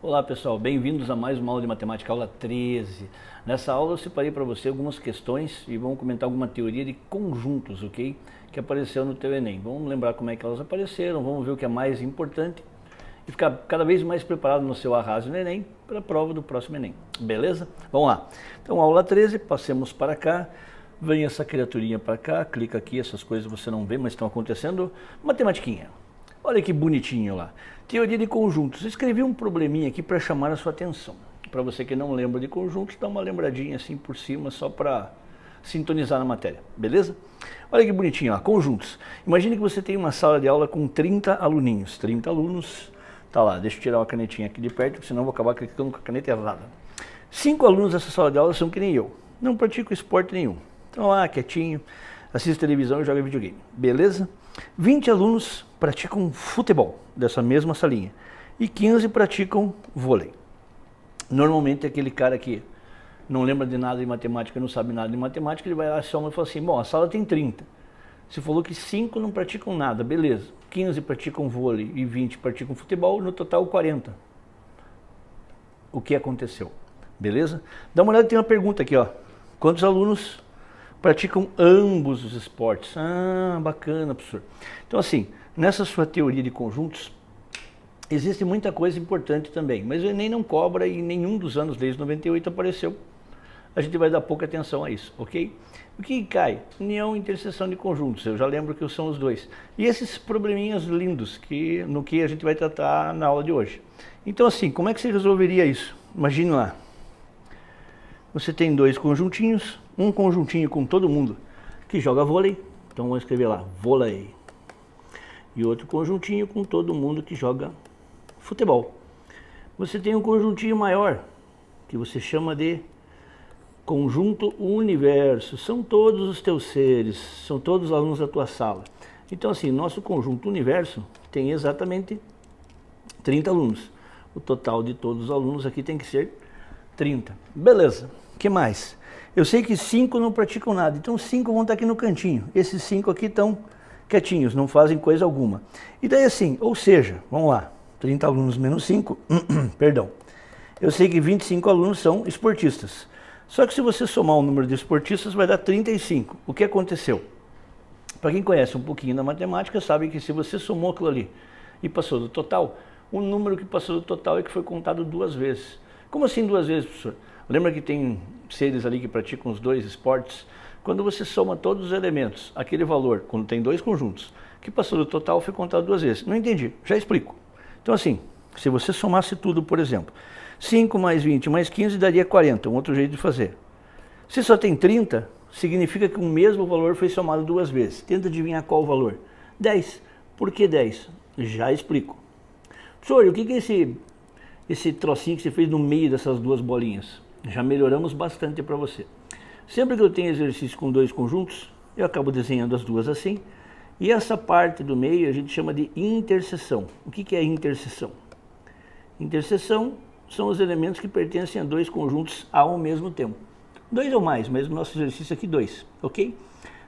Olá pessoal, bem-vindos a mais uma aula de matemática, aula 13. Nessa aula eu separei para você algumas questões e vamos comentar alguma teoria de conjuntos, ok? Que apareceu no teu Enem. Vamos lembrar como é que elas apareceram, vamos ver o que é mais importante e ficar cada vez mais preparado no seu arraso no Enem para a prova do próximo Enem, beleza? Vamos lá. Então aula 13, passemos para cá. Vem essa criaturinha para cá, clica aqui, essas coisas você não vê, mas estão acontecendo. Matematiquinha. Olha que bonitinho lá. Teoria de conjuntos. Escrevi um probleminha aqui para chamar a sua atenção. Para você que não lembra de conjuntos, dá uma lembradinha assim por cima, só para sintonizar na matéria, beleza? Olha que bonitinho, ó, conjuntos. Imagine que você tem uma sala de aula com 30 aluninhos. 30 alunos, tá lá, deixa eu tirar uma canetinha aqui de perto, senão eu vou acabar clicando com a caneta errada. 5 alunos dessa sala de aula são que nem eu. Não praticam esporte nenhum. Estão lá, quietinho, assiste televisão e joga videogame, beleza? 20 alunos praticam futebol, dessa mesma salinha, e 15 praticam vôlei. Normalmente aquele cara que não lembra de nada de matemática, não sabe nada de matemática, ele vai lá, soma e fala assim, bom, a sala tem 30. Você falou que 5 não praticam nada, beleza. 15 praticam vôlei e 20 praticam futebol, no total 40. O que aconteceu? Beleza? Dá uma olhada, tem uma pergunta aqui, ó. Quantos alunos praticam ambos os esportes? Ah, bacana, professor. Então assim, nessa sua teoria de conjuntos, existe muita coisa importante também, mas o Enem não cobra e nenhum dos anos desde 98 apareceu. A gente vai dar pouca atenção a isso, ok? O que cai? União e interseção de conjuntos, eu já lembro que são os dois. E esses probleminhas lindos, no que a gente vai tratar na aula de hoje. Então assim, como é que você resolveria isso? Imagine lá, você tem dois conjuntinhos, um conjuntinho com todo mundo que joga vôlei, então vamos escrever lá, vôlei. E outro conjuntinho com todo mundo que joga futebol. Você tem um conjuntinho maior, que você chama de conjunto universo. São todos os teus seres, são todos os alunos da tua sala. Então assim, nosso conjunto universo tem exatamente 30 alunos. O total de todos os alunos aqui tem que ser 30. Beleza, o que mais? Eu sei que 5 não praticam nada, então 5 vão estar aqui no cantinho. Esses 5 aqui estão quietinhos, não fazem coisa alguma. E daí assim, ou seja, vamos lá, 30 alunos menos 5, perdão. Eu sei que 25 alunos são esportistas. Só que se você somar o número de esportistas vai dar 35. O que aconteceu? Para quem conhece um pouquinho da matemática, sabe que se você somou aquilo ali e passou do total, o número que passou do total é que foi contado 2 vezes. Como assim 2 vezes, professor? Lembra que tem seres ali que praticam os 2 esportes? Quando você soma todos os elementos, aquele valor, quando tem 2 conjuntos, que passou do total foi contado 2 vezes. Não entendi, já explico. Então assim, se você somasse tudo, por exemplo, 5 mais 20 mais 15 daria 40, um outro jeito de fazer. Se só tem 30, significa que o mesmo valor foi somado 2 vezes. Tenta adivinhar qual o valor. 10. Por que 10? Já explico. Professor, o que é esse trocinho que você fez no meio dessas 2 bolinhas? Já melhoramos bastante para você. Sempre que eu tenho exercício com 2 conjuntos, eu acabo desenhando as 2 assim. E essa parte do meio a gente chama de interseção. O que é interseção? Interseção são os elementos que pertencem a 2 conjuntos ao mesmo tempo. 2 ou mais, mas no nosso exercício aqui 2, ok?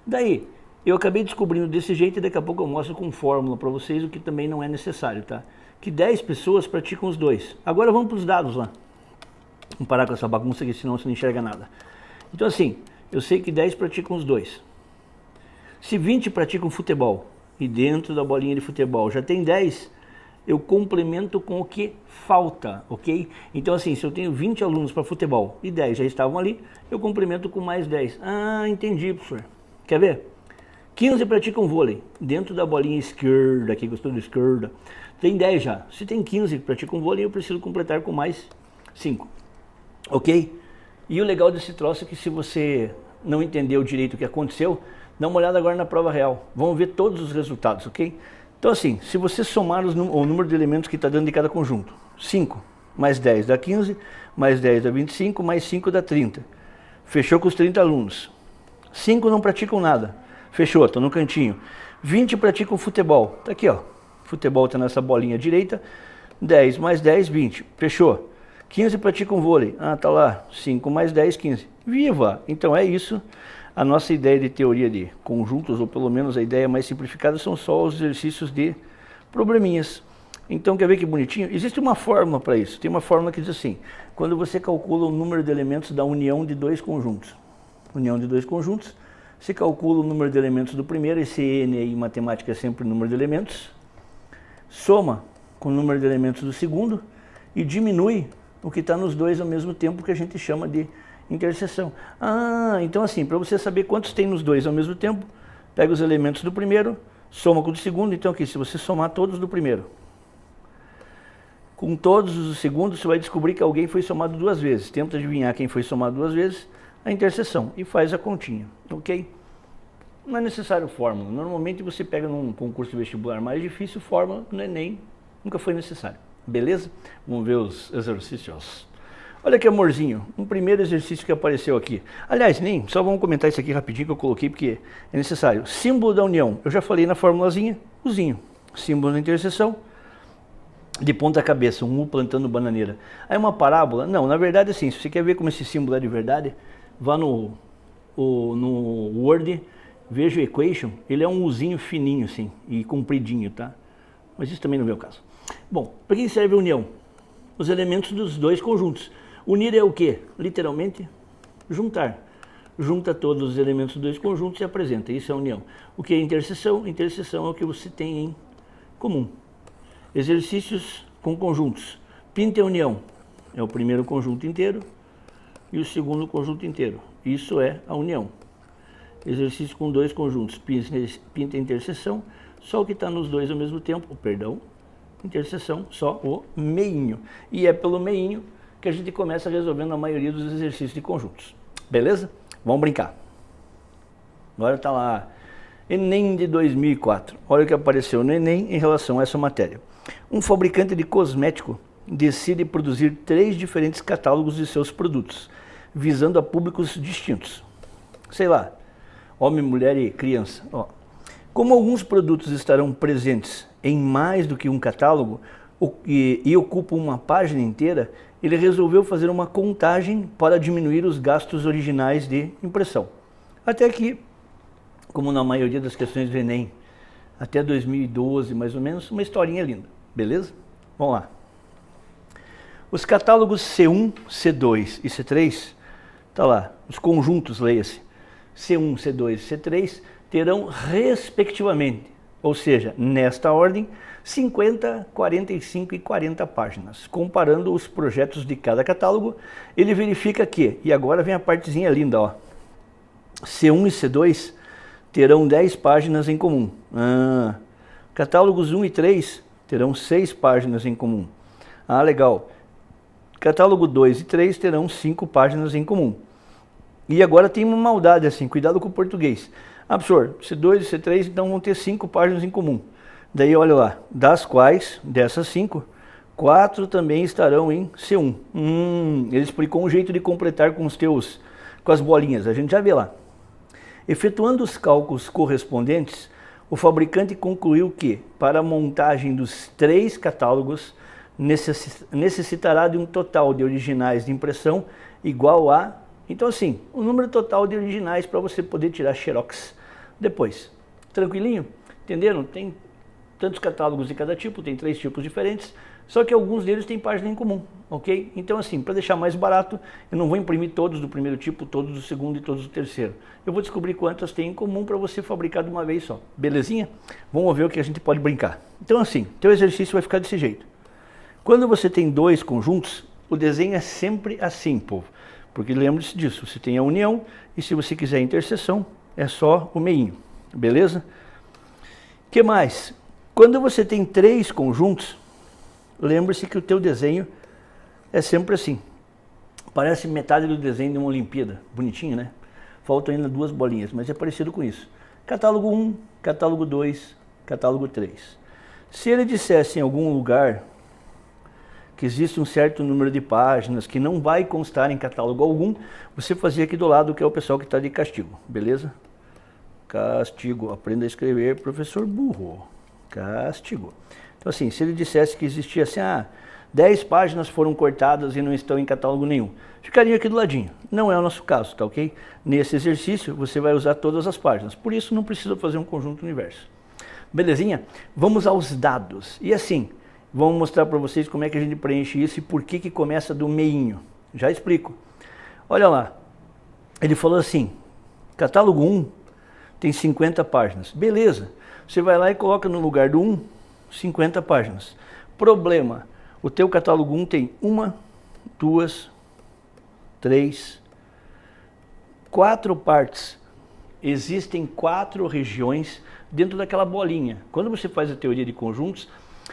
Daí, eu acabei descobrindo desse jeito e daqui a pouco eu mostro com fórmula para vocês, o que também não é necessário, tá? Que 10 pessoas praticam os 2. Agora vamos para os dados lá. Vamos parar com essa bagunça aqui, senão você não enxerga nada. Então assim, eu sei que 10 praticam os 2. Se 20 praticam futebol, e dentro da bolinha de futebol já tem 10, eu complemento com o que falta, ok? Então assim, se eu tenho 20 alunos para futebol e 10 já estavam ali, eu complemento com mais 10. Ah, entendi, professor. Quer ver? 15 praticam vôlei, dentro da bolinha esquerda, aqui gostou da esquerda, tem 10 já. Se tem 15 que praticam vôlei, eu preciso completar com mais 5. Ok? E o legal desse troço é que se você não entendeu direito o que aconteceu, dá uma olhada agora na prova real. Vamos ver todos os resultados, ok? Então assim, se você somar o número de elementos que está dando de cada conjunto, 5 mais 10 dá 15, mais 10 dá 25, mais 5 dá 30. Fechou com os 30 alunos. 5 não praticam nada. Fechou, estão no cantinho. 20 praticam futebol. Está aqui, ó. Futebol está nessa bolinha direita. 10 mais 10, 20. Fechou. 15 praticam vôlei. Ah, tá lá. 5 mais 10, 15. Viva! Então é isso. A nossa ideia de teoria de conjuntos, ou pelo menos a ideia mais simplificada, são só os exercícios de probleminhas. Então, quer ver que bonitinho? Existe uma fórmula para isso. Tem uma fórmula que diz assim, quando você calcula o número de elementos da união de dois conjuntos. União de dois conjuntos, se calcula o número de elementos do primeiro, esse N aí em matemática é sempre o número de elementos, soma com o número de elementos do segundo e diminui o que está nos dois ao mesmo tempo, que a gente chama de interseção. Ah, então assim, para você saber quantos tem nos dois ao mesmo tempo, pega os elementos do primeiro, soma com o do segundo. Então aqui, se você somar todos do primeiro com todos os do segundo, você vai descobrir que alguém foi somado duas vezes. Tenta adivinhar quem foi somado duas vezes, a interseção, e faz a continha, ok? Não é necessário fórmula. Normalmente você pega num concurso vestibular mais difícil, fórmula no Enem nunca foi necessário. Beleza? Vamos ver os exercícios. Olha que amorzinho, um primeiro exercício que apareceu aqui. Aliás, nem, só vamos comentar isso aqui rapidinho que eu coloquei porque é necessário. Símbolo da união, eu já falei na formulazinha, uzinho. Símbolo da interseção, de ponta cabeça, um U plantando bananeira. Aí uma parábola, não, na verdade assim, se você quer ver como esse símbolo é de verdade, vá no Word, veja o equation, ele é um Uzinho fininho assim, e compridinho, tá? Mas isso também não é o caso. Bom, para que serve a união? Os elementos dos dois conjuntos. Unir é o quê? Literalmente, juntar. Junta todos os elementos dos dois conjuntos e apresenta. Isso é a união. O que é interseção? Interseção é o que você tem em comum. Exercícios com conjuntos. Pinte a união. É o primeiro conjunto inteiro e o segundo conjunto inteiro. Isso é a união. Exercício com dois conjuntos. Pinte a interseção. Só o que está nos dois ao mesmo tempo. Perdão. Interseção, só o meinho. E é pelo meinho que a gente começa resolvendo a maioria dos exercícios de conjuntos. Beleza? Vamos brincar. Agora está lá, Enem de 2004. Olha o que apareceu no Enem em relação a essa matéria. Um fabricante de cosmético decide produzir 3 diferentes catálogos de seus produtos, visando a públicos distintos. Sei lá, homem, mulher e criança. Ó. Como alguns produtos estarão presentes em mais do que um catálogo e ocupam uma página inteira, ele resolveu fazer uma contagem para diminuir os gastos originais de impressão. Até aqui, como na maioria das questões do Enem, até 2012 mais ou menos, uma historinha linda, beleza? Vamos lá. Os catálogos C1, C2 e C3, tá lá, os conjuntos, leia-se, C1, C2 e C3, terão respectivamente, ou seja, nesta ordem, 50, 45 e 40 páginas. Comparando os projetos de cada catálogo, ele verifica que, e agora vem a partezinha linda, ó, C1 e C2 terão 10 páginas em comum. Catálogos 1 e 3 terão 6 páginas em comum. Ah, legal. Catálogo 2 e 3 terão 5 páginas em comum. E agora tem uma maldade assim, cuidado com o português. Professor, C2 e C3 então vão ter 5 páginas em comum. Daí olha lá, das quais, dessas 5, 4 também estarão em C1. Ele explicou um jeito de completar com as bolinhas, a gente já vê lá. Efetuando os cálculos correspondentes, o fabricante concluiu que, para a montagem dos 3 catálogos, necessitará de um total de originais de impressão igual a... Então assim, o número total de originais para você poder tirar xerox depois. Tranquilinho? Entenderam? Tem tantos catálogos de cada tipo, tem 3 tipos diferentes, só que alguns deles têm página em comum, ok? Então assim, para deixar mais barato, eu não vou imprimir todos do primeiro tipo, todos do segundo e todos do terceiro. Eu vou descobrir quantas tem em comum para você fabricar de uma vez só. Belezinha? Vamos ver o que a gente pode brincar. Então assim, teu exercício vai ficar desse jeito. Quando você tem 2 conjuntos, o desenho é sempre assim, povo. Porque lembre-se disso, você tem a união e se você quiser a interseção, é só o meinho, beleza? O que mais? Quando você tem 3 conjuntos, lembre-se que o teu desenho é sempre assim. Parece metade do desenho de uma Olimpíada, bonitinho, né? Faltam ainda 2 bolinhas, mas é parecido com isso. Catálogo 1, catálogo 2, catálogo 3. Se ele dissesse em algum lugar que existe um certo número de páginas que não vai constar em catálogo algum, você fazia aqui do lado, que é o pessoal que está de castigo, beleza? Castigo, aprenda a escrever, professor burro. Castigo. Então assim, se ele dissesse que existia assim, 10 páginas foram cortadas e não estão em catálogo nenhum, ficaria aqui do ladinho. Não é o nosso caso, tá ok? Nesse exercício, você vai usar todas as páginas, por isso não precisa fazer um conjunto universo. Belezinha? Vamos aos dados. E assim, Vamos mostrar para vocês como é que a gente preenche isso e por que começa do meinho. Já explico. Olha lá, ele falou assim, catálogo 1 tem 50 páginas. Beleza, você vai lá e coloca no lugar do 1, 50 páginas. Problema, o teu catálogo 1 tem 1, 2, 3, 4 partes. Existem 4 regiões dentro daquela bolinha. Quando você faz a teoria de conjuntos,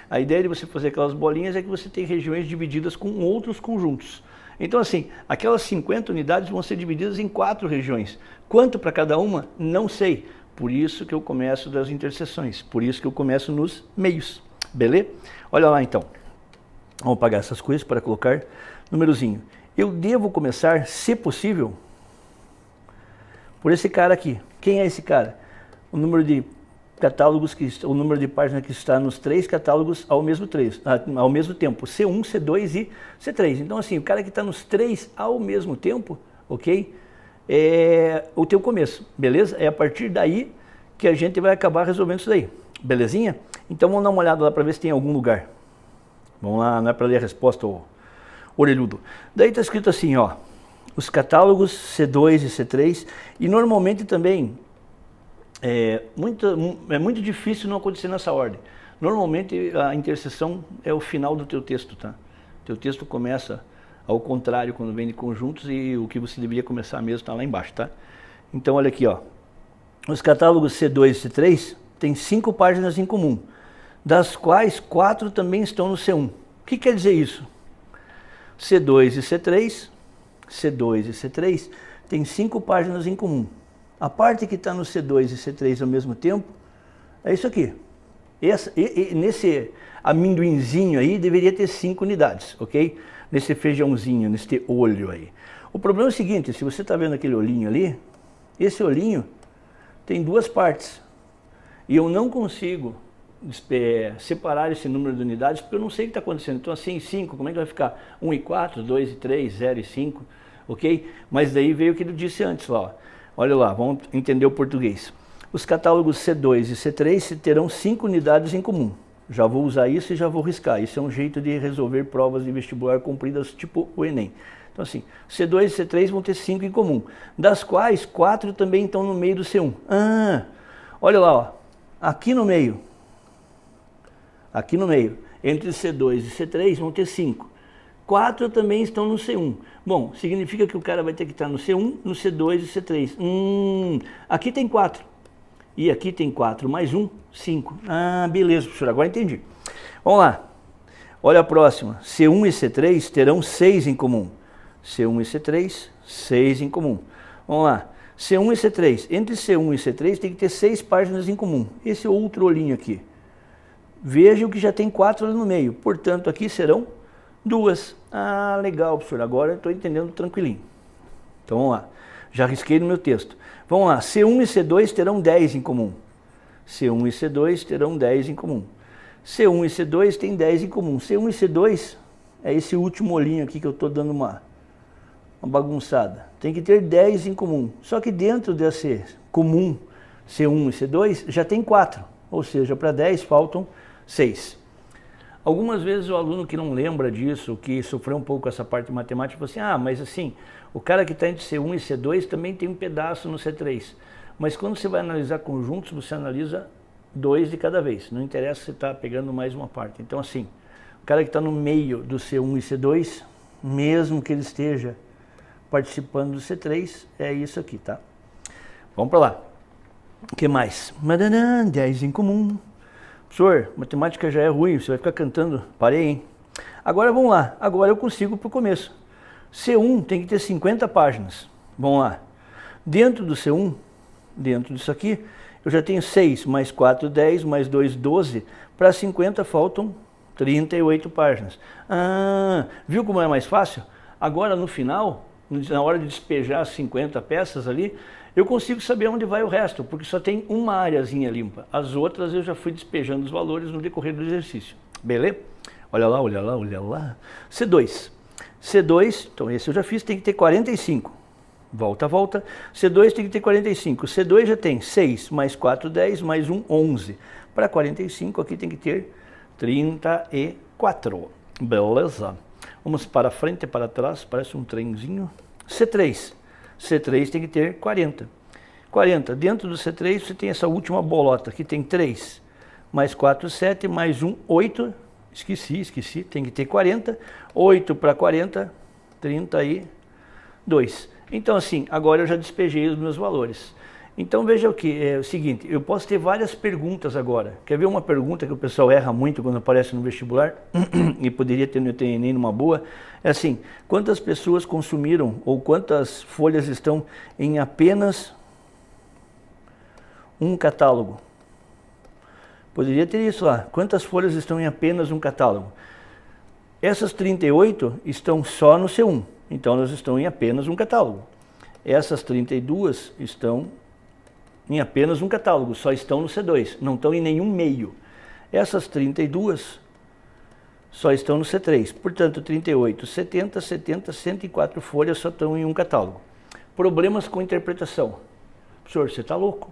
a ideia de você fazer aquelas bolinhas é que você tem regiões divididas com outros conjuntos. Então assim, aquelas 50 unidades vão ser divididas em 4 regiões. Quanto para cada uma? Não sei. Por isso que eu começo das interseções, por isso que eu começo nos meios. Beleza? Olha lá então. Vamos apagar essas coisas para colocar númerozinho. Eu devo começar, se possível, por esse cara aqui. Quem é esse cara? O número de catálogos, o número de páginas que está nos 3 catálogos ao mesmo tempo. C1, C2 e C3. Então assim, o cara que está nos 3 ao mesmo tempo, ok? É o teu começo, beleza? É a partir daí que a gente vai acabar resolvendo isso daí. Belezinha? Então vamos dar uma olhada lá para ver se tem algum lugar. Vamos lá, não é para ler a resposta, ô orelhudo. Daí está escrito assim, ó. Os catálogos C2 e C3, e normalmente também é muito difícil não acontecer nessa ordem. Normalmente a interseção é o final do teu texto, tá? Teu texto começa ao contrário quando vem de conjuntos e o que você deveria começar mesmo está lá embaixo, tá? Então olha aqui, ó. Os catálogos C2 e C3 têm 5 páginas em comum, das quais 4 também estão no C1. O que quer dizer isso? C2 e C3... C2 e C3 tem 5 páginas em comum. A parte que está no C2 e C3 ao mesmo tempo é isso aqui. Nesse amendoinzinho aí deveria ter 5 unidades, ok? Nesse feijãozinho, nesse olho aí. O problema é o seguinte, se você está vendo aquele olhinho ali, esse olhinho tem 2 partes. E eu não consigo separar esse número de unidades porque eu não sei o que está acontecendo. Então assim, em 5, como é que vai ficar? 1 e 4, 2 e 3, 0 e 5, ok? Mas daí veio o que ele disse antes lá, ó. Olha lá, vamos entender o português. Os catálogos C2 e C3 terão 5 unidades em comum. Já vou usar isso e já vou riscar. Isso é um jeito de resolver provas de vestibular compridas tipo o Enem. Então assim, C2 e C3 vão ter 5 em comum, das quais 4 também estão no meio do C1. Ah, olha lá, ó. Aqui no meio, entre C2 e C3 vão ter 5. 4 também estão no C1. Bom, significa que o cara vai ter que estar no C1, no C2 e C3. Aqui tem 4. E aqui tem 4 mais 1, 5. Ah, beleza, professor, agora entendi. Vamos lá. Olha a próxima. C1 e C3 terão 6 em comum. C1 e C3, 6 em comum. Vamos lá. C1 e C3. Entre C1 e C3 tem que ter 6 páginas em comum. Esse outro olhinho aqui. Vejam que já tem 4 ali no meio. Portanto, aqui serão 2. Ah, legal, professor. Agora eu estou entendendo tranquilinho. Então, vamos lá. Já risquei no meu texto. Vamos lá. C1 e C2 terão 10 em comum. C1 e C2 terão 10 em comum. C1 e C2 têm 10 em comum. C1 e C2 é esse último olhinho aqui que eu estou dando uma bagunçada. Tem que ter 10 em comum. Só que dentro desse comum C1 e C2 já tem 4. Ou seja, para 10 faltam 6. Algumas vezes o aluno que não lembra disso, que sofreu um pouco com essa parte de matemática, fala assim, ah, mas assim, o cara que está entre C1 e C2 também tem um pedaço no C3. Mas quando você vai analisar conjuntos, você analisa 2 de cada vez. Não interessa se você está pegando mais uma parte. Então assim, o cara que está no meio do C1 e C2, mesmo que ele esteja participando do C3, é isso aqui, tá? Vamos para lá. O que mais? 10 em comum. Professor, matemática já é ruim, você vai ficar cantando. Parei, hein? Agora vamos lá. Agora eu consigo para o começo. C1 tem que ter 50 páginas. Vamos lá. Dentro do C1, dentro disso aqui, eu já tenho 6, mais 4, 10, mais 2, 12. Para 50 faltam 38 páginas. Ah, viu como é mais fácil? Agora no final, na hora de despejar as 50 peças ali, eu consigo saber onde vai o resto, porque só tem uma areazinha limpa. As outras eu já fui despejando os valores no decorrer do exercício. Beleza? Olha lá, olha lá, olha lá. C2. C2, então esse eu já fiz, tem que ter 45. Volta, volta. C2 tem que ter 45. C2 já tem 6, mais 4, 10, mais 1, 11. Para 45 aqui tem que ter 38. 4. Beleza. Vamos para frente e para trás, parece um trenzinho. C3. C3 tem que ter 40. 40. Dentro do C3 você tem essa última bolota, que tem 3. Mais 4, 7, mais 1, 8. Esqueci. Tem que ter 40. 8 para 40, 32. Então assim, agora eu já despejei os meus valores. Então veja é o seguinte, eu posso ter várias perguntas agora. Quer ver uma pergunta que o pessoal erra muito quando aparece no vestibular? E poderia ter no Enem numa boa. É assim, quantas pessoas consumiram ou quantas folhas estão em apenas um catálogo? Poderia ter isso lá. Quantas folhas estão em apenas um catálogo? Essas 38 estão só no C1. Então elas estão em apenas um catálogo. Essas 32 estão em apenas um catálogo, só estão no C2, não estão em nenhum meio. Essas 32 só estão no C3, portanto 38, 70, 104 folhas só estão em um catálogo. Problemas com interpretação. Professor, você está louco?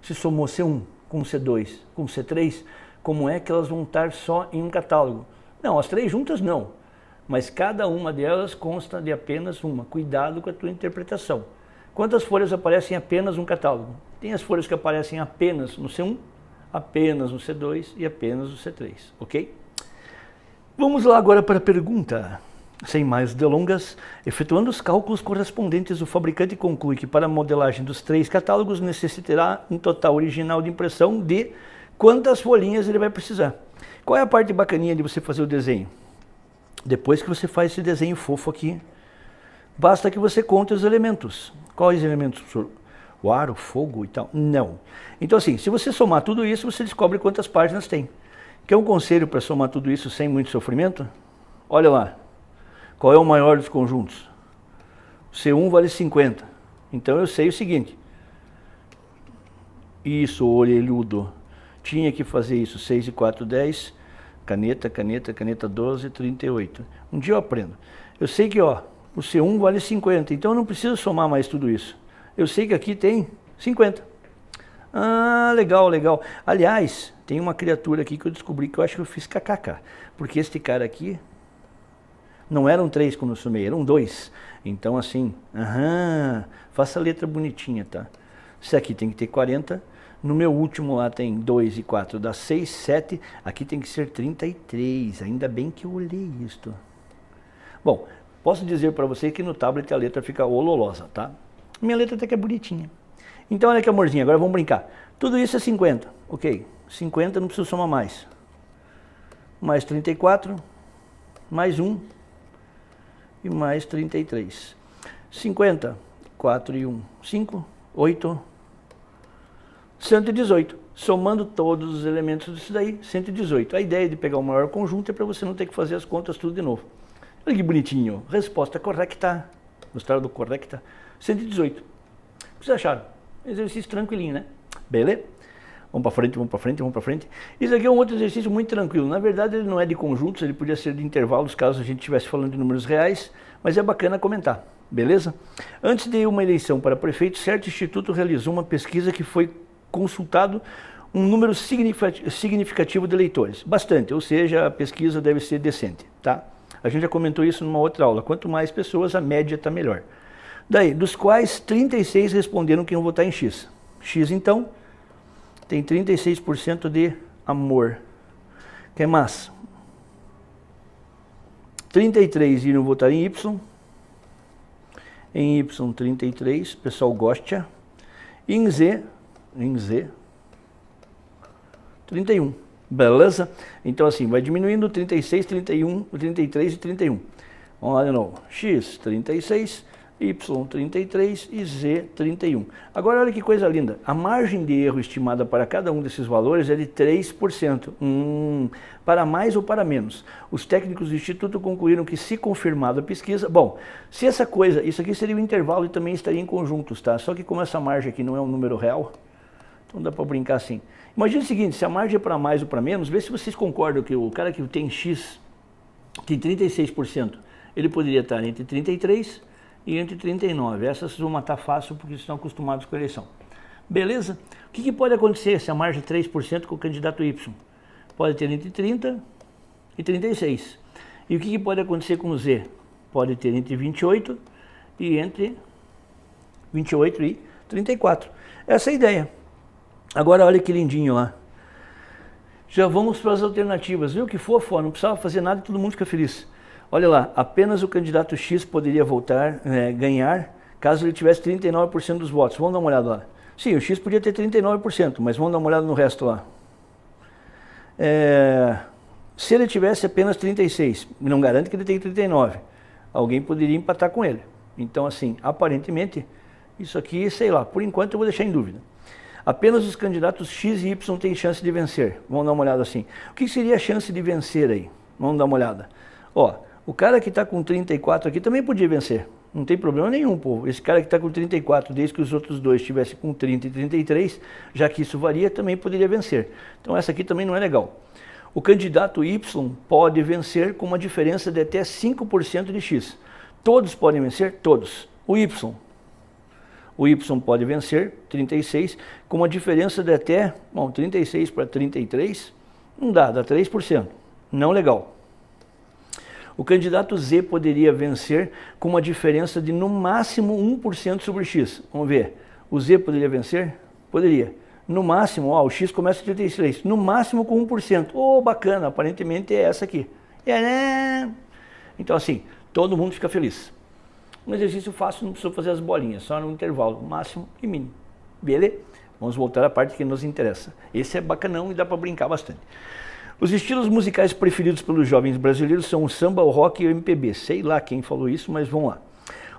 Se somou C1 com C2, com C3, como é que elas vão estar só em um catálogo? Não, as três juntas não, mas cada uma delas consta de apenas uma. Cuidado com a tua interpretação. Quantas folhas aparecem em apenas um catálogo? Tem as folhas que aparecem apenas no C1, apenas no C2 e apenas no C3, ok? Vamos lá agora para a pergunta. Sem mais delongas, efetuando os cálculos correspondentes, o fabricante conclui que para a modelagem dos 3 catálogos necessitará um total original de impressão de quantas folhinhas ele vai precisar. Qual é a parte bacaninha de você fazer o desenho? Depois que você faz esse desenho fofo aqui, basta que você conte os elementos. Quais elementos, professor? O ar, o fogo e tal? Não. Então assim, se você somar tudo isso, você descobre quantas páginas tem. Quer um conselho para somar tudo isso sem muito sofrimento? Olha lá. Qual é o maior dos conjuntos? C1 vale 50. Então eu sei o seguinte. Isso, orelhudo. Tinha que fazer isso. 6 e 4, 10. Caneta 12, 38. Um dia eu aprendo. Eu sei que o C1 vale 50. Então eu não preciso somar mais tudo isso. Eu sei que aqui tem 50. Ah, legal. Aliás, tem uma criatura aqui que eu descobri que eu acho que eu fiz kkk. Porque este cara aqui não eram 3 quando eu somei, eram 2. Então assim, faça a letra bonitinha, tá? Isso aqui tem que ter 40. No meu último lá tem 2 e 4, dá 6, 7. Aqui tem que ser 33. Ainda bem que eu olhei isto. Bom, posso dizer para você que no tablet a letra fica ololosa, tá? Minha letra até que é bonitinha. Então olha que amorzinho, agora vamos brincar. Tudo isso é 50, ok. 50 não preciso somar mais. Mais 34, mais 1 e mais 33. 50, 4 e 1, 5, 8, 118. Somando todos os elementos disso daí, 118. A ideia de pegar o maior conjunto é para você não ter que fazer as contas tudo de novo. Olha que bonitinho. Resposta correta. Gostaram do correta? 118. O que vocês acharam? Exercício tranquilinho, né? Beleza? Vamos para frente. Isso aqui é um outro exercício muito tranquilo. Na verdade, ele não é de conjuntos, ele podia ser de intervalos, caso a gente estivesse falando de números reais, mas é bacana comentar, beleza? Antes de uma eleição para prefeito, certo instituto realizou uma pesquisa que foi consultado um número significativo de eleitores. Bastante, ou seja, a pesquisa deve ser decente, tá? A gente já comentou isso numa outra aula. Quanto mais pessoas, a média está melhor. Daí, dos quais 36 responderam que iam votar em X. X, então, tem 36% de amor. Que mais? 33 iriam votar em Y. Em Y, 33, o pessoal gosta. E em Z, 31. Beleza? Então assim, vai diminuindo 36, 31, 33 e 31. Vamos lá de novo. X, 36, Y, 33 e Z, 31. Agora olha que coisa linda. A margem de erro estimada para cada um desses valores é de 3%. Para mais ou para menos. Os técnicos do Instituto concluíram que, se confirmada a pesquisa... Bom, se essa coisa... Isso aqui seria um intervalo e também estaria em conjuntos, tá? Só que como essa margem aqui não é um número real, então dá para brincar assim. Imagina o seguinte, se a margem é para mais ou para menos, vê se vocês concordam que o cara que tem X, tem 36%, ele poderia estar entre 33 e entre 39. Essas vocês vão matar fácil porque estão acostumados com a eleição. Beleza? O que pode acontecer se a margem é 3% com o candidato Y? Pode ter entre 30 e 36. E o que pode acontecer com o Z? Pode ter entre 28 e 34. Essa é a ideia. Agora olha que lindinho lá. Já vamos para as alternativas. Viu que fofo? Não precisava fazer nada e todo mundo fica feliz. Olha lá, apenas o candidato X poderia ganhar caso ele tivesse 39% dos votos. Vamos dar uma olhada lá. Sim, o X podia ter 39%, mas vamos dar uma olhada no resto lá. Se ele tivesse apenas 36, não garante que ele tenha 39. Alguém poderia empatar com ele. Então, assim, aparentemente, isso aqui, sei lá, por enquanto eu vou deixar em dúvida. Apenas os candidatos X e Y têm chance de vencer. Vamos dar uma olhada assim. O que seria a chance de vencer aí? Vamos dar uma olhada. Ó, o cara que está com 34 aqui também podia vencer. Não tem problema nenhum, povo. Esse cara que está com 34, desde que os outros dois estivessem com 30 e 33, já que isso varia, também poderia vencer. Então essa aqui também não é legal. O candidato Y pode vencer com uma diferença de até 5% de X. Todos podem vencer? Todos. O Y pode vencer, 36, com uma diferença de até, 36 para 33, não dá 3%. Não legal. O candidato Z poderia vencer com uma diferença de no máximo 1% sobre X. Vamos ver. O Z poderia vencer? Poderia. No máximo, o X começa a 33, no máximo com 1%. Bacana, aparentemente é essa aqui. Então assim, todo mundo fica feliz. Um exercício fácil, não precisa fazer as bolinhas, só no intervalo, máximo e mínimo. Beleza? Vamos voltar à parte que nos interessa. Esse é bacanão e dá para brincar bastante. Os estilos musicais preferidos pelos jovens brasileiros são o samba, o rock e o MPB. Sei lá quem falou isso, mas vamos lá.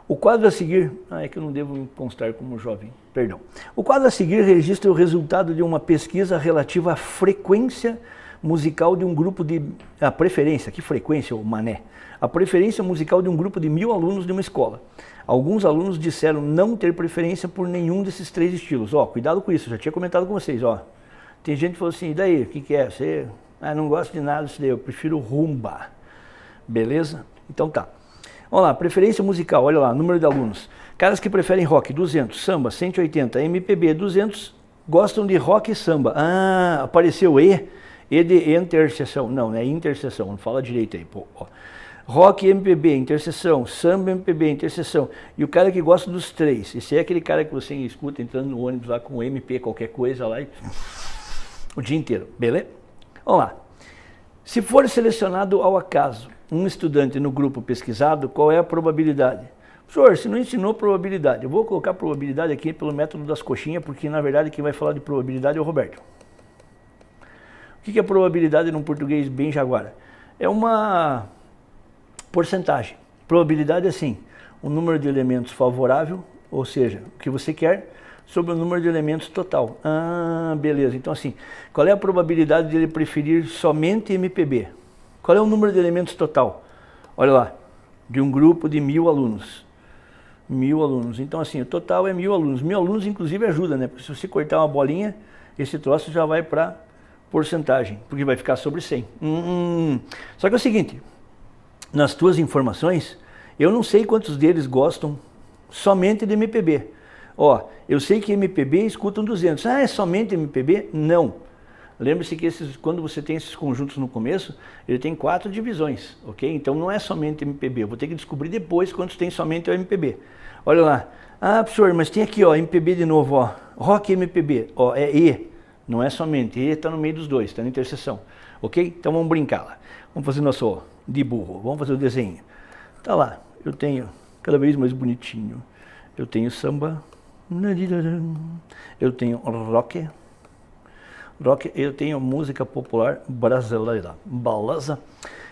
O quadro a seguir... é que eu não devo me constar como jovem, perdão. O quadro a seguir registra o resultado de uma pesquisa relativa à frequência musical de um grupo de... A preferência, que frequência, ô mané? A preferência musical de um grupo de 1000 alunos de uma escola. Alguns alunos disseram não ter preferência por nenhum desses 3 estilos. Cuidado com isso, já tinha comentado com vocês, Tem gente que falou assim, e daí, o que é? Você... não gosto de nada disso daí, eu prefiro rumba. Beleza? Então tá. Vamos lá, preferência musical, olha lá, número de alunos. Caras que preferem rock, 200, samba, 180, MPB, 200, gostam de rock e samba. Apareceu E de interseção. Não é interseção, não fala direito aí, pô. Rock, MPB, interseção, samba, MPB, interseção. E o cara que gosta dos 3, esse é aquele cara que você escuta entrando no ônibus lá com MP, qualquer coisa lá, o dia inteiro, beleza? Vamos lá. Se for selecionado ao acaso um estudante no grupo pesquisado, qual é a probabilidade? Professor, você não ensinou probabilidade. Eu vou colocar probabilidade aqui pelo método das coxinhas, porque na verdade quem vai falar de probabilidade é o Roberto. O que é probabilidade num português bem jaguara? É uma porcentagem. Probabilidade é assim, o número de elementos favorável, ou seja, o que você quer, sobre o número de elementos total. Beleza. Então assim, qual é a probabilidade de ele preferir somente MPB? Qual é o número de elementos total? Olha lá, de um grupo de 1000 alunos. 1000 alunos. Então assim, o total é 1000 alunos. 1000 alunos inclusive ajuda, né? Porque se você cortar uma bolinha, esse troço já vai para porcentagem, porque vai ficar sobre 100. Só que é o seguinte, nas tuas informações, eu não sei quantos deles gostam somente de MPB. Eu sei que MPB escutam 200. É somente MPB? Não. Lembre-se que quando você tem esses conjuntos no começo, ele tem 4 divisões, ok? Então não é somente MPB. Eu vou ter que descobrir depois quantos tem somente o MPB. Olha lá. Professor, mas tem aqui, MPB de novo, Rock MPB, é E. Não é somente, E está no meio dos dois, está na interseção, ok? Então vamos brincar lá. Vamos fazer nosso de burro, vamos fazer o desenho. Tá lá, eu tenho cada vez mais bonitinho. Eu tenho samba, eu tenho rock, eu tenho música popular brasileira, beleza?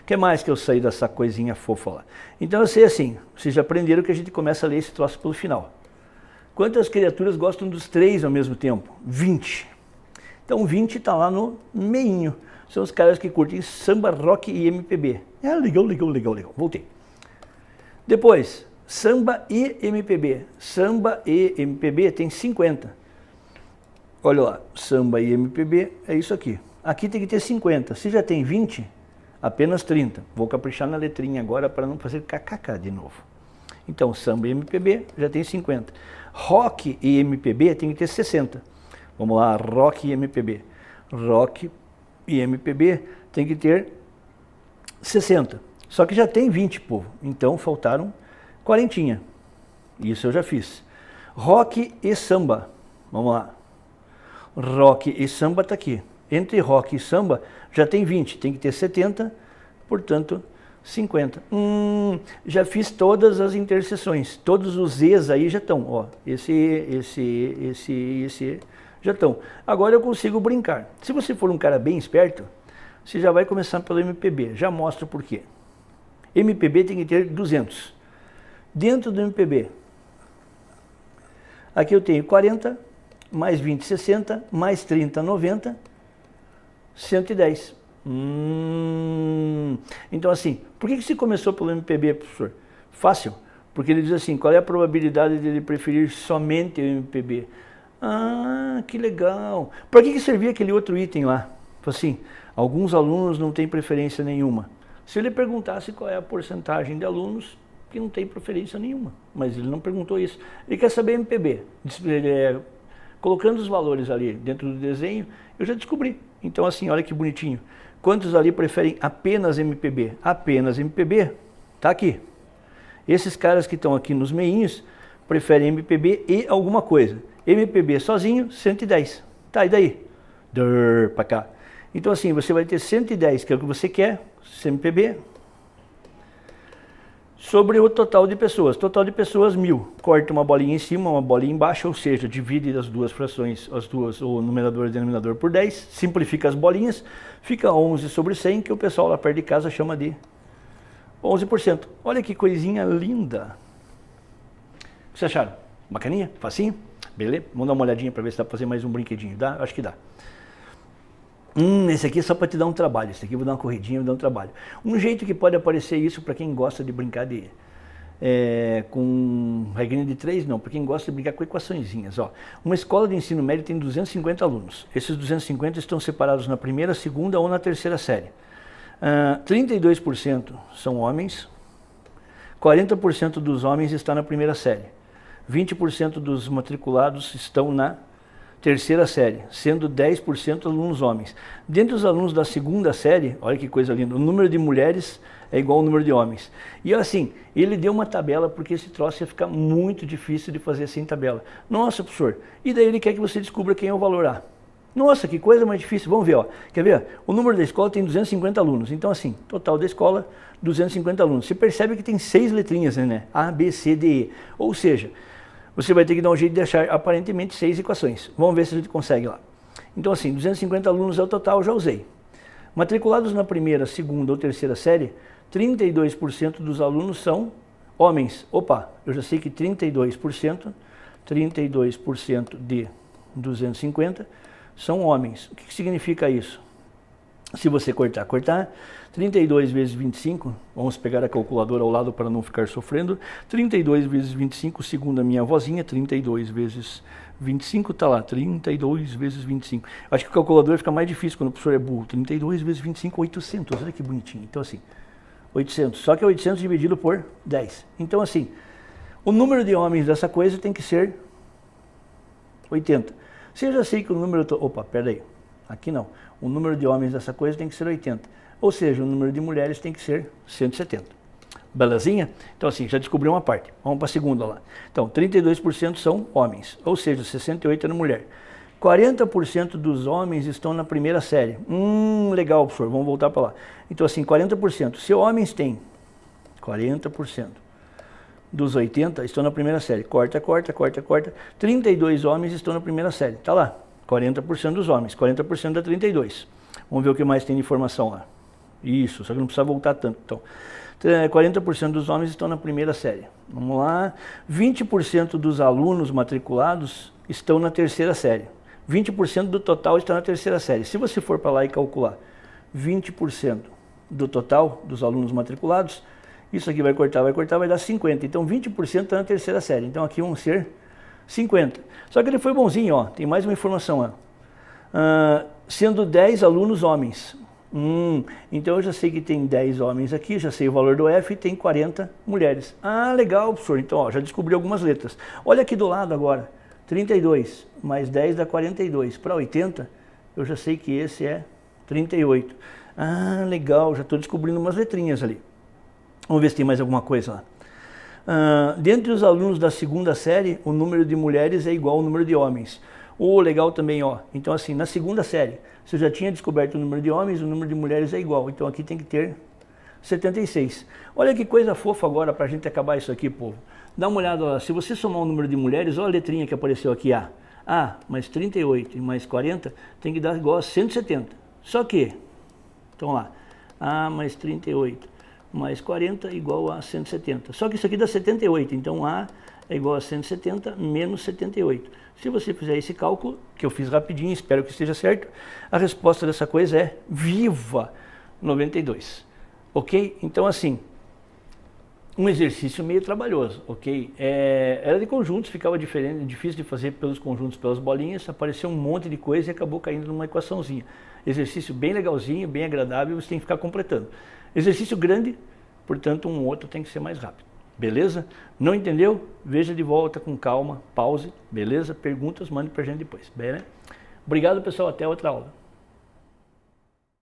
O que mais que eu saí dessa coisinha fofa lá? Então eu sei assim, vocês já aprenderam que a gente começa a ler esse troço pelo final. Quantas criaturas gostam dos 3 ao mesmo tempo? 20. Então 20 está lá no meinho. São os caras que curtem samba, rock e MPB. Legal. Voltei. Depois, samba e MPB. Samba e MPB tem 50. Olha lá, samba e MPB é isso aqui. Aqui tem que ter 50. Se já tem 20, apenas 30. Vou caprichar na letrinha agora para não fazer kkk de novo. Então, samba e MPB já tem 50. Rock e MPB tem que ter 60. Vamos lá, rock e MPB. Rock e MPB tem que ter 60. Só que já tem 20, povo. Então faltaram 40. Isso eu já fiz. Rock e samba. Vamos lá. Rock e samba está aqui. Entre rock e samba já tem 20. Tem que ter 70, portanto 50. Já fiz todas as interseções. Todos os Zs aí já estão. Ó, esse já estão. Agora eu consigo brincar. Se você for um cara bem esperto, você já vai começar pelo MPB. Já mostro por quê. MPB tem que ter 200. Dentro do MPB, aqui eu tenho 40, mais 20, 60, mais 30, 90, 110. Então assim, por que se começou pelo MPB, professor? Fácil, porque ele diz assim, qual é a probabilidade de ele preferir somente o MPB? Ah, que legal. Para que servia aquele outro item lá? Assim, alguns alunos não têm preferência nenhuma. Se ele perguntasse qual é a porcentagem de alunos que não tem preferência nenhuma, mas ele não perguntou isso. Ele quer saber MPB. Colocando os valores ali dentro do desenho, eu já descobri. Então assim, olha que bonitinho. Quantos ali preferem apenas MPB? Apenas MPB, tá aqui. Esses caras que estão aqui nos meinhos preferem MPB e alguma coisa. MPB sozinho, 110. Tá, e daí? Pra cá. Então assim, você vai ter 110, que é o que você quer, MPB, sobre o total de pessoas. Total de pessoas, 1000. Corta uma bolinha em cima, uma bolinha embaixo, ou seja, divide as duas frações, o numerador e o denominador por 10, simplifica as bolinhas, fica 11 sobre 100, que o pessoal lá perto de casa chama de 11%. Olha que coisinha linda. O que vocês acharam? Bacaninha? Facinho? Beleza? Vamos dar uma olhadinha para ver se dá para fazer mais um brinquedinho. Dá? Acho que dá. Esse aqui é só para te dar um trabalho. Esse aqui eu vou dar uma corridinha, vou dar um trabalho. Um jeito que pode aparecer isso para quem gosta de brincar com regrinha de 3, não. Para quem gosta de brincar com equaçõezinhas. Ó. Uma escola de ensino médio tem 250 alunos. Esses 250 estão separados na primeira, segunda ou na terceira série. 32% são homens. 40% dos homens estão na primeira série. 20% dos matriculados estão na terceira série, sendo 10% alunos homens. Dentre os alunos da segunda série, olha que coisa linda, o número de mulheres é igual ao número de homens. E assim, ele deu uma tabela porque esse troço ia ficar muito difícil de fazer sem tabela. Nossa, professor, e daí ele quer que você descubra quem é o valor A. Nossa, que coisa mais difícil. Vamos ver, ó. Quer ver? O número da escola tem 250 alunos. Então assim, total da escola, 250 alunos. Você percebe que tem 6 letrinhas, né? A, B, C, D, E. Ou seja, você vai ter que dar um jeito de achar aparentemente 6 equações. Vamos ver se a gente consegue lá. Então assim, 250 alunos é o total, já usei. Matriculados na primeira, segunda ou terceira série, 32% dos alunos são homens. Opa, eu já sei que 32% de 250 são homens. O que significa isso? Se você cortar, 32 vezes 25, vamos pegar a calculadora ao lado para não ficar sofrendo, 32 vezes 25, segundo a minha avózinha, 32 vezes 25, está lá, 32 vezes 25. Acho que a calculadora fica mais difícil quando o professor é burro, 32 vezes 25, 800, olha que bonitinho. Então assim, 800, só que é 800 dividido por 10. Então assim, o número de homens dessa coisa tem que ser 80. Se eu já sei que o número... Opa, peraí, aqui não. O número de homens dessa coisa tem que ser 80. Ou seja, o número de mulheres tem que ser 170. Belezinha? Então assim, já descobri uma parte. Vamos para a segunda lá. Então, 32% são homens, ou seja, 68% era mulher. 40% dos homens estão na primeira série. Legal, professor, vamos voltar para lá. Então assim, 40%. Se homens têm 40% dos 80 estão na primeira série. Corta. 32 homens estão na primeira série. Tá lá. 40% dos homens, 40% da 32. Vamos ver o que mais tem de informação lá. Isso, só que não precisa voltar tanto. Então, 40% dos homens estão na primeira série. Vamos lá. 20% dos alunos matriculados estão na terceira série. 20% do total está na terceira série. Se você for para lá e calcular 20% do total dos alunos matriculados, isso aqui vai cortar, vai dar 50. Então 20% está na terceira série. Então aqui vão ser 50. Só que ele foi bonzinho, ó. Tem mais uma informação, ó. Sendo 10 alunos homens. Então eu já sei que tem 10 homens aqui, já sei o valor do F e tem 40 mulheres. Legal, professor. Então, ó, já descobri algumas letras. Olha aqui do lado agora. 32 mais 10 dá 42. Para 80, eu já sei que esse é 38. Ah, legal, já estou descobrindo umas letrinhas ali. Vamos ver se tem mais alguma coisa lá. Dentre os alunos da segunda série, o número de mulheres é igual ao número de homens. Legal também, ó. Então assim, na segunda série, você já tinha descoberto o número de homens, o número de mulheres é igual. Então aqui tem que ter 76. Olha que coisa fofa agora para a gente acabar isso aqui, povo. Dá uma olhada lá, se você somar o número de mulheres, olha a letrinha que apareceu aqui, A. A mais 38 e mais 40 tem que dar igual a 170. Só que, então lá, A mais 38 mais 40 igual a 170. Só que isso aqui dá 78, então A é igual a 170 menos 78. Se você fizer esse cálculo, que eu fiz rapidinho, espero que esteja certo, a resposta dessa coisa é viva 92. Ok? Então assim, um exercício meio trabalhoso, ok? Era de conjuntos, ficava diferente, difícil de fazer pelos conjuntos, pelas bolinhas, apareceu um monte de coisa e acabou caindo numa equaçãozinha. Exercício bem legalzinho, bem agradável, você tem que ficar completando. Exercício grande, portanto um outro tem que ser mais rápido, beleza? Não entendeu? Veja de volta com calma, pause, beleza? Perguntas, mande pra gente depois, beleza? Obrigado pessoal, até outra aula.